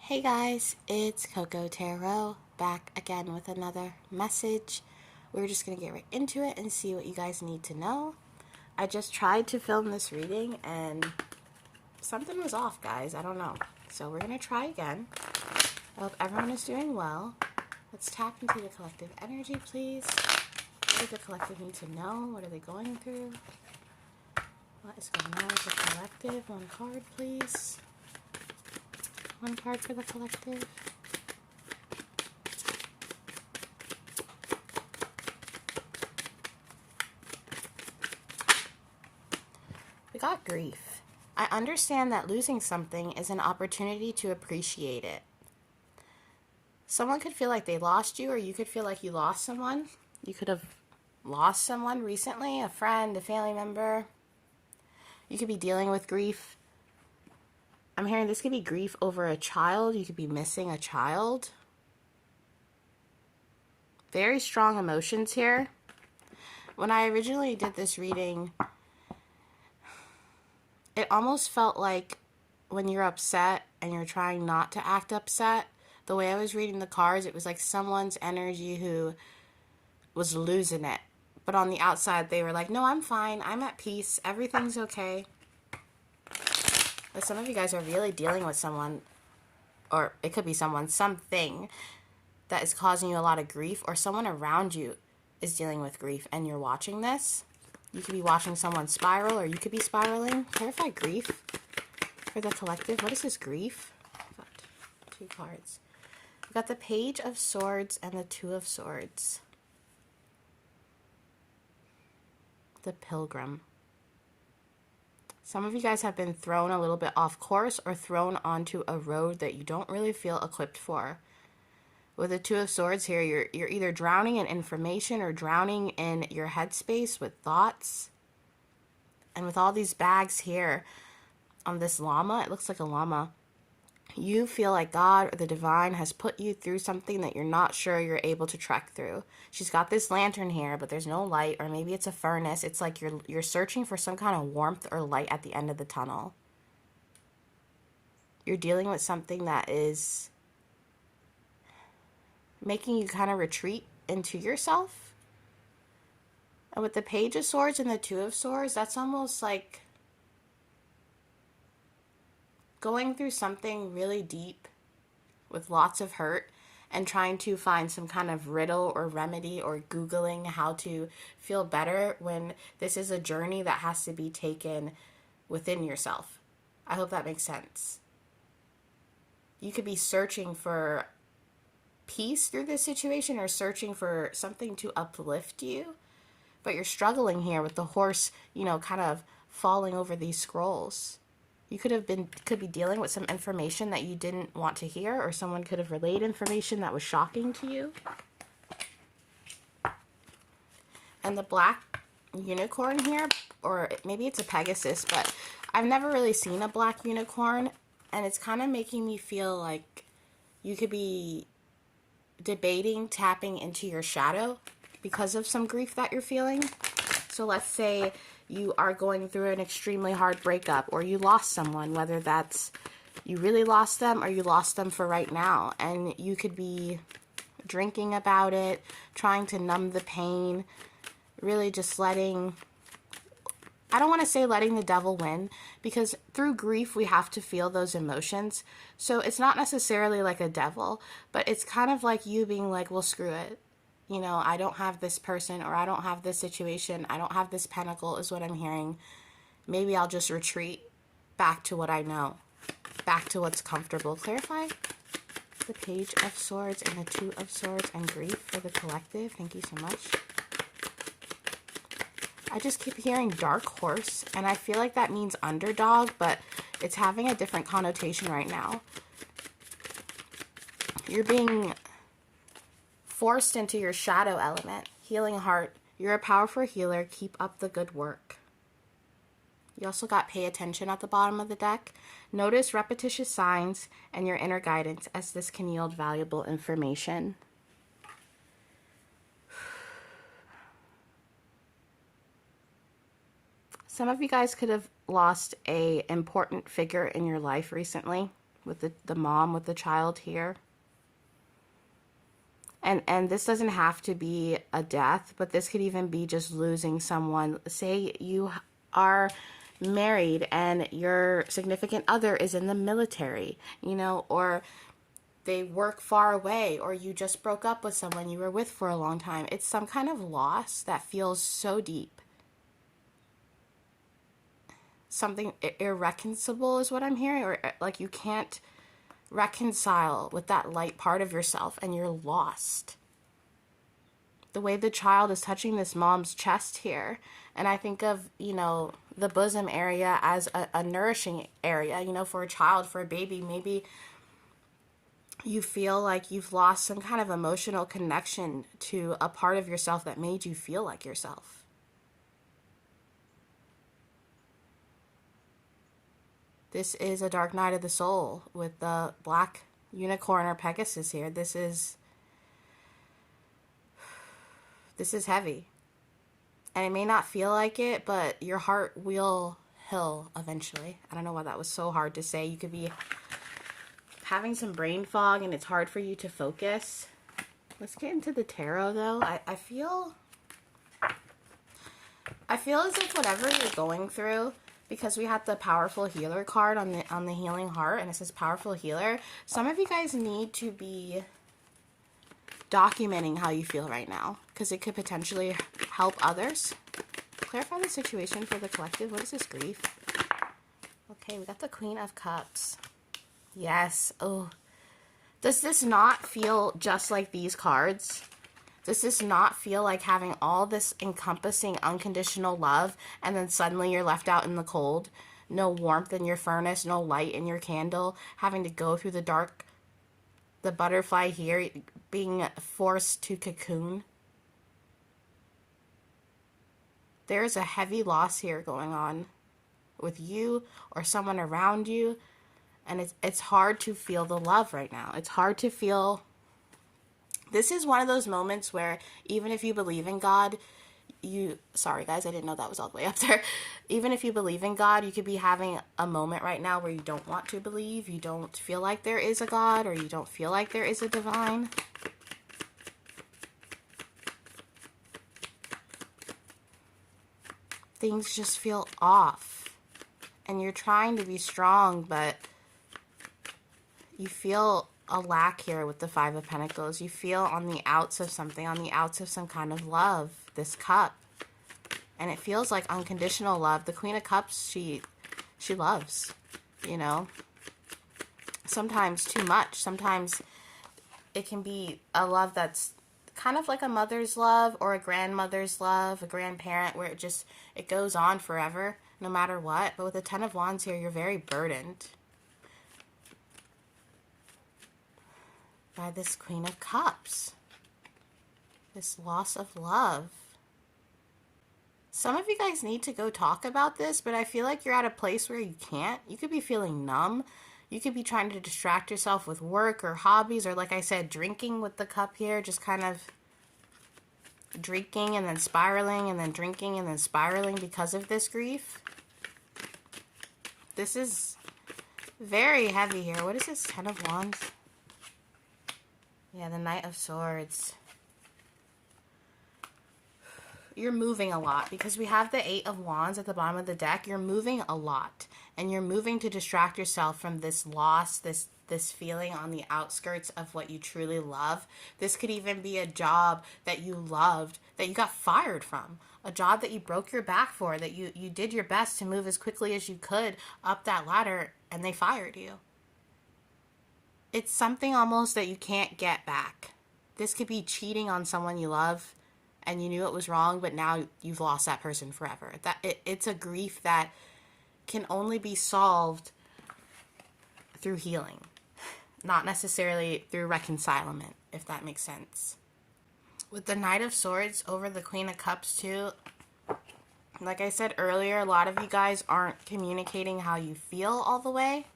Hey guys, it's Coco Tarot back again with another message. We're just going to get right into it and see what you guys need to know. I just tried to film this reading and something was off, guys. I don't know. So we're going to try again. I hope everyone is doing well. Let's tap into the collective energy, please. What does the collective need to know? What are they going through? What is going on with the collective? One card, please. One card for the collective. We got grief. I understand that losing something is an opportunity to appreciate it. Someone could feel like they lost you, or you could feel like you lost someone. You could have lost someone recently, a friend, a family member. You could be dealing with grief. I'm hearing this could be grief over a child. You could be missing a child. Very strong emotions here. When I originally did this reading, it almost felt like when you're upset and you're trying not to act upset, the way I was reading the cards, it was like someone's energy who was losing it. But on the outside, they were like, no, I'm fine. I'm at peace. Everything's okay. But some of you guys are really dealing with someone, or it could be someone, something that is causing you a lot of grief, or someone around you is dealing with grief and you're watching this. You could be watching someone spiral, or you could be spiraling. Clarify grief for the collective. What is this grief? I've got two cards. We've got the Page of Swords and the Two of Swords. The Pilgrim. Some of you guys have been thrown a little bit off course or thrown onto a road that you don't really feel equipped for. With the Two of Swords here, you're either drowning in information or drowning in your headspace with thoughts. And with all these bags here on this llama, it looks like a llama, you feel like God or the divine has put you through something that you're not sure you're able to trek through. She's got this lantern here, but there's no light, or maybe it's a furnace. It's like you're searching for some kind of warmth or light at the end of the tunnel. You're dealing with something that is making you kind of retreat into yourself. And with the Page of Swords and the Two of Swords, that's almost like going through something really deep with lots of hurt and trying to find some kind of riddle or remedy, or Googling how to feel better when this is a journey that has to be taken within yourself. I hope that makes sense. You could be searching for peace through this situation, or searching for something to uplift you, but you're struggling here with the horse, kind of falling over these scrolls. You could be dealing with some information that you didn't want to hear, or someone could have relayed information that was shocking to you. And the black unicorn here, or maybe it's a Pegasus, but I've never really seen a black unicorn, and it's kind of making me feel like you could be debating tapping into your shadow because of some grief that you're feeling. So let's say you are going through an extremely hard breakup, or you lost someone, whether that's you really lost them or you lost them for right now, and you could be drinking about it, trying to numb the pain, really just letting, I don't want to say letting the devil win, because through grief we have to feel those emotions. So it's not necessarily like a devil, but it's kind of like you being like, well, screw it. I don't have this person, or I don't have this situation, I don't have this pentacle, is what I'm hearing. Maybe I'll just retreat back to what I know, back to what's comfortable. Clarify the Page of Swords and the Two of Swords and grief for the collective. Thank you so much. I just keep hearing dark horse, and I feel like that means underdog, but it's having a different connotation right now. You're being forced into your shadow element. Healing heart. You're a powerful healer. Keep up the good work. You also got pay attention at the bottom of the deck. Notice repetitious signs and your inner guidance, as this can yield valuable information. Some of you guys could have lost an important figure in your life recently. with the mom with the child here. And this doesn't have to be a death, but this could even be just losing someone. Say you are married and your significant other is in the military, you know, or they work far away, or you just broke up with someone you were with for a long time. It's some kind of loss that feels so deep. Something irreconcilable is what I'm hearing, or like you can't reconcile with that light part of yourself and you're lost. The way the child is touching this mom's chest here, and I think of, you know, the bosom area as a nourishing area, you know, for a child, for a baby. Maybe you feel like you've lost some kind of emotional connection to a part of yourself that made you feel like yourself. This is a dark night of the soul with the black unicorn or Pegasus here. This is heavy. And it may not feel like it, but your heart will heal eventually. I don't know why that was so hard to say. You could be having some brain fog and it's hard for you to focus. Let's get into the tarot though. I feel as if whatever you're going through, because we had the powerful healer card on the healing heart, and it says powerful healer. Some of you guys need to be documenting how you feel right now, because it could potentially help others. Clarify the situation for the collective. What is this grief? Okay, we got the Queen of Cups. Yes. Oh, does this not feel just like these cards? Does this not feel like having all this encompassing unconditional love and then suddenly you're left out in the cold? No warmth in your furnace, no light in your candle, having to go through the dark, the butterfly here, being forced to cocoon. There's a heavy loss here going on with you or someone around you, and it's hard to feel the love right now. It's hard to feel. This is one of those moments where even if you believe in God, sorry guys, I didn't know that was all the way up there. Even if you believe in God, you could be having a moment right now where you don't want to believe, you don't feel like there is a God, or you don't feel like there is a divine. Things just feel off, and you're trying to be strong, but you feel a lack here with the Five of Pentacles. You feel on the outs of something, on the outs of some kind of love, this cup. And it feels like unconditional love. The Queen of Cups, she loves, you know. Sometimes too much. Sometimes it can be a love that's kind of like a mother's love or a grandmother's love, a grandparent, where it goes on forever, no matter what. But with the Ten of Wands here, you're very burdened by this Queen of Cups, this loss of love. Some of you guys need to go talk about this, but I feel like you're at a place where you can't. You could be feeling numb. You could be trying to distract yourself with work or hobbies, or like I said, drinking with the cup here, just kind of drinking and then spiraling and then drinking and then spiraling because of this grief. This is very heavy here. What is this? Ten of Wands? Yeah, the Knight of Swords. You're moving a lot because we have the Eight of Wands at the bottom of the deck. You're moving a lot, and you're moving to distract yourself from this loss, this feeling on the outskirts of what you truly love. This could even be a job that you loved that you got fired from, a job that you broke your back for, that you did your best to move as quickly as you could up that ladder, and they fired you. It's something almost that you can't get back. This could be cheating on someone you love, and you knew it was wrong, but now you've lost that person forever. It's a grief that can only be solved through healing, not necessarily through reconcilement, if that makes sense. With the Knight of Swords over the Queen of Cups too, like I said earlier, a lot of you guys aren't communicating how you feel all the way.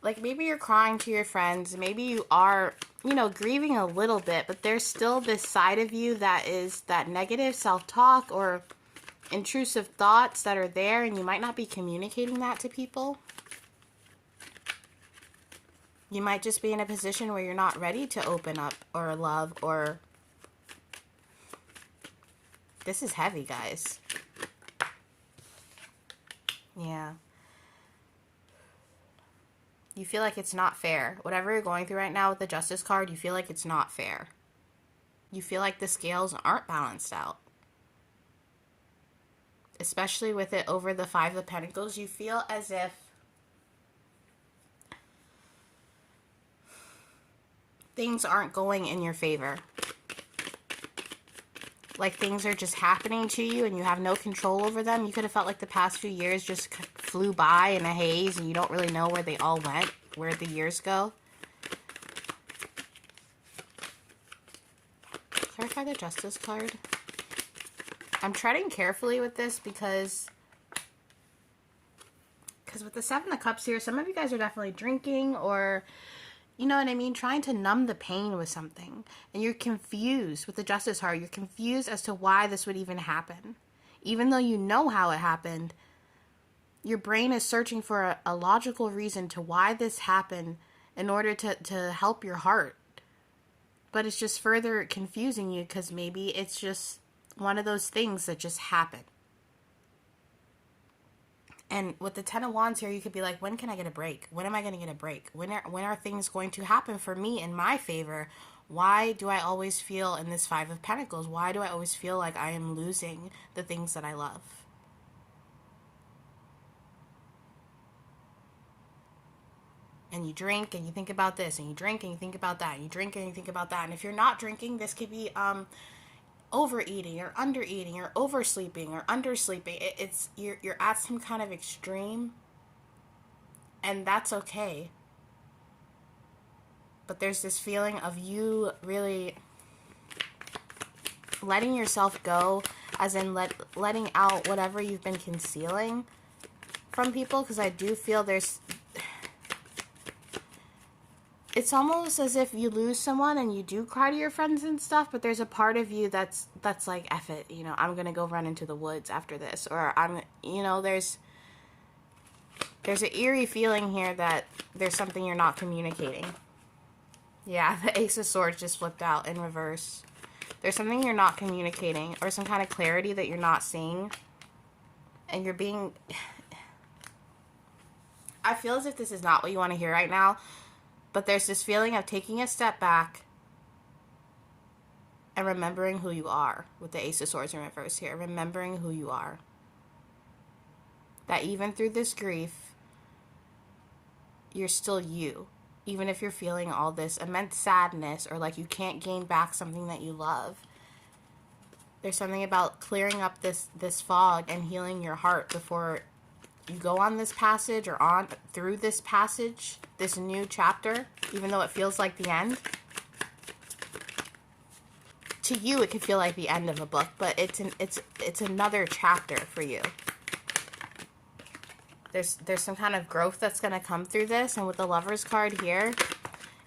Like maybe you're crying to your friends, maybe you are, you know, grieving a little bit, but there's still this side of you that is that negative self-talk or intrusive thoughts that are there, and you might not be communicating that to people. You might just be in a position where you're not ready to open up or love or... This is heavy, guys. Yeah. You feel like it's not fair. Whatever you're going through right now with the Justice card, you feel like it's not fair. You feel like the scales aren't balanced out. Especially with it over the Five of Pentacles, you feel as if things aren't going in your favor. Like things are just happening to you and you have no control over them. You could have felt like the past few years just flew by in a haze and you don't really know where they all went, where the years go. Clarify the Justice card. I'm treading carefully with this because with the Seven of Cups here, some of you guys are definitely drinking or... You know what I mean? Trying to numb the pain with something. And you're confused with the Justice card. You're confused as to why this would even happen. Even though you know how it happened, your brain is searching for a logical reason to why this happened in order to help your heart. But it's just further confusing you because maybe it's just one of those things that just happen. And with the Ten of Wands here, you could be like, when can I get a break? When am I going to get a break? When are things going to happen for me in my favor? Why do I always feel in this Five of Pentacles? Why do I always feel like I am losing the things that I love? And you drink and you think about this, and you drink and you think about that, and you drink and you think about that. And if you're not drinking, this could be overeating or undereating or oversleeping or undersleeping. It's you're at some kind of extreme, and that's okay. But there's this feeling of you really letting yourself go, as in letting out whatever you've been concealing from people, because I do feel there's... It's almost as if you lose someone and you do cry to your friends and stuff, but there's a part of you that's like, F it, you know, I'm going to go run into the woods after this. Or there's an eerie feeling here that there's something you're not communicating. Yeah, the Ace of Swords just flipped out in reverse. There's something you're not communicating or some kind of clarity that you're not seeing. And you're being... I feel as if this is not what you want to hear right now. But there's this feeling of taking a step back and remembering who you are with the Ace of Swords in reverse here. Remembering who you are. That even through this grief, you're still you. Even if you're feeling all this immense sadness or like you can't gain back something that you love. There's something about clearing up this fog and healing your heart before you go on this passage or on through this passage, this new chapter, even though it feels like the end. To you, it could feel like the end of a book, but it's another chapter for you. There's some kind of growth that's going to come through this, and with the Lover's card here,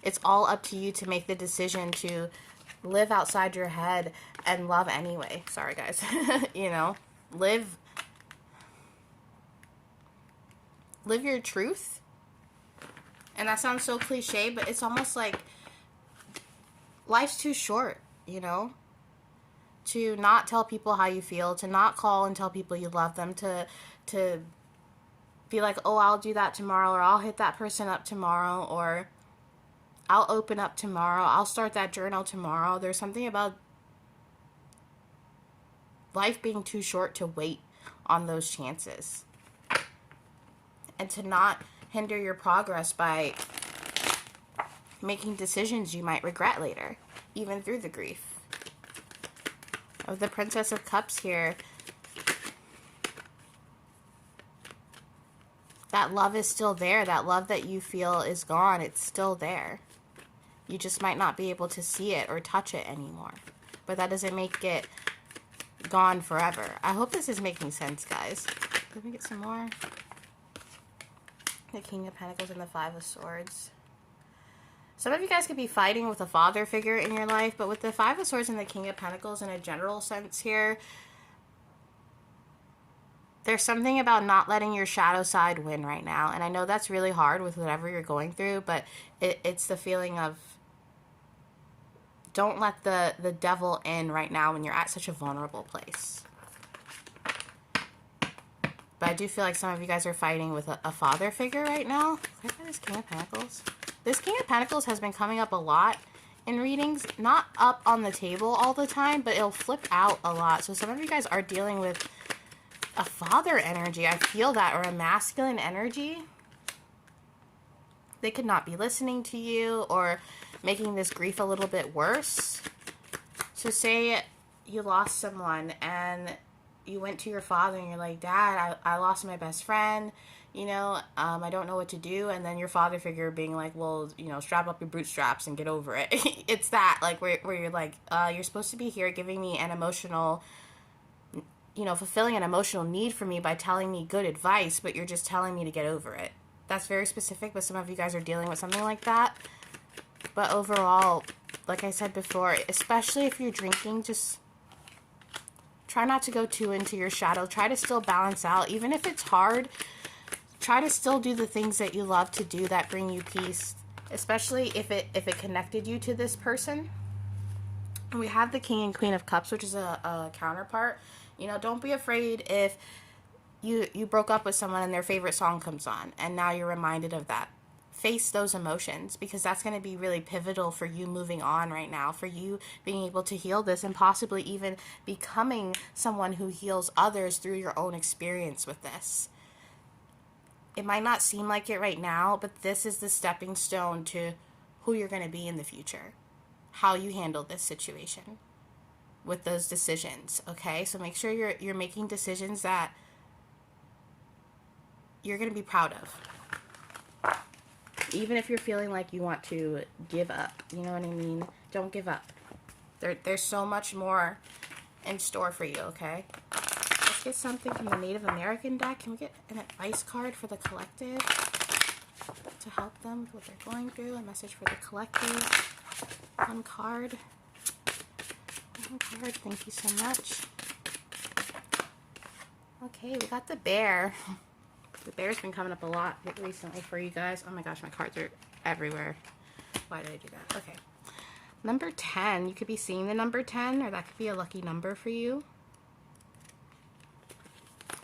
it's all up to you to make the decision to live outside your head and love anyway. Sorry, guys. You know, live your truth. And that sounds so cliche, but it's almost like life's too short, you know, to not tell people how you feel, to not call and tell people you love them, to be like, oh, I'll do that tomorrow, or I'll hit that person up tomorrow, or I'll open up tomorrow, I'll start that journal tomorrow. There's something about life being too short to wait on those chances. And to not hinder your progress by making decisions you might regret later, even through the grief. Of the Princess of Cups here, that love is still there. That love that you feel is gone, it's still there. You just might not be able to see it or touch it anymore. But that doesn't make it gone forever. I hope this is making sense, guys. Let me get some more. The King of Pentacles and the Five of Swords. Some of you guys could be fighting with a father figure in your life, but with the Five of Swords and the King of Pentacles in a general sense here, There's something about not letting your shadow side win right now. And I know that's really hard with whatever you're going through, but it's the feeling of don't let the devil in right now when you're at such a vulnerable place. But I do feel like some of you guys are fighting with a father figure right now. Look at this King of Pentacles. This King of Pentacles has been coming up a lot in readings. Not up on the table all the time, but it'll flip out a lot. So some of you guys are dealing with a father energy. I feel that. Or a masculine energy. They could not be listening to you or making this grief a little bit worse. So say you lost someone and you went to your father and you're like, Dad, I lost my best friend, you know, I don't know what to do. And then your father figure being like, well, you know, strap up your bootstraps and get over it. It's that, like, where you're like, you're supposed to be here giving me an emotional, you know, fulfilling an emotional need for me by telling me good advice, but you're just telling me to get over it. That's very specific, but some of you guys are dealing with something like that. But overall, like I said before, especially if you're drinking, just try not to go too into your shadow. Try to still balance out. Even if it's hard, try to still do the things that you love to do that bring you peace, especially if it connected you to this person. And we have the King and Queen of Cups, which is a counterpart. You know, don't be afraid if you broke up with someone and their favorite song comes on and now you're reminded of that. Face those emotions, because that's going to be really pivotal for you moving on right now, for you being able to heal this and possibly even becoming someone who heals others through your own experience with this. It might not seem like it right now, but this is the stepping stone to who you're going to be in the future, how you handle this situation with those decisions. Okay, so make sure you're making decisions that you're going to be proud of. Even if you're feeling like you want to give up, you know what I mean? Don't give up. There's so much more in store for you, okay? Let's get something from the Native American deck. Can we get an advice card for the collective to help them with what they're going through? A message for the collective. One card. One card. Thank you so much. Okay, we got the bear. The bear's been coming up a lot recently for you guys. Oh my gosh, my cards are everywhere. Why did I do that? Okay. Number 10. You could be seeing the number 10, or that could be a lucky number for you.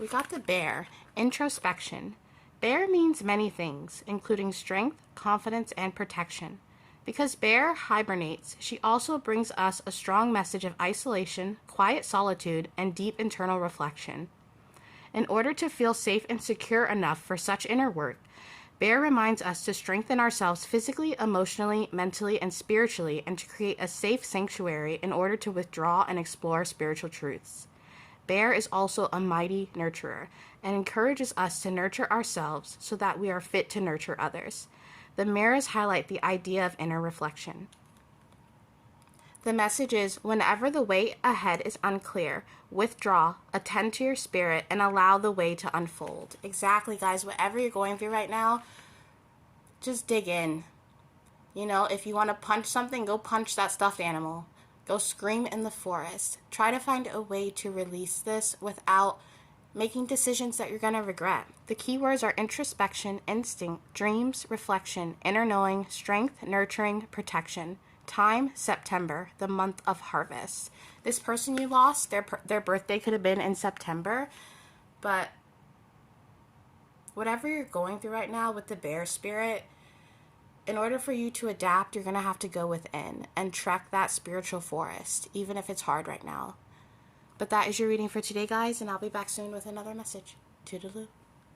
We got the bear. Introspection. Bear means many things, including strength, confidence, and protection. Because bear hibernates, she also brings us a strong message of isolation, quiet solitude, and deep internal reflection. In order to feel safe and secure enough for such inner work, Bear reminds us to strengthen ourselves physically, emotionally, mentally, and spiritually, and to create a safe sanctuary in order to withdraw and explore spiritual truths. Bear is also a mighty nurturer and encourages us to nurture ourselves so that we are fit to nurture others. The mirrors highlight the idea of inner reflection. The message is, whenever the way ahead is unclear, withdraw, attend to your spirit, and allow the way to unfold. Exactly, guys. Whatever you're going through right now, just dig in. You know, if you want to punch something, go punch that stuffed animal. Go scream in the forest. Try to find a way to release this without making decisions that you're going to regret. The keywords are introspection, instinct, dreams, reflection, inner knowing, strength, nurturing, protection. Time, September, the month of harvest. This person you lost, their birthday could have been in September, but whatever you're going through right now with the bear spirit, in order for you to adapt, you're going to have to go within and trek that spiritual forest, even if it's hard right now. But that is your reading for today, guys, and I'll be back soon with another message. Toodaloo.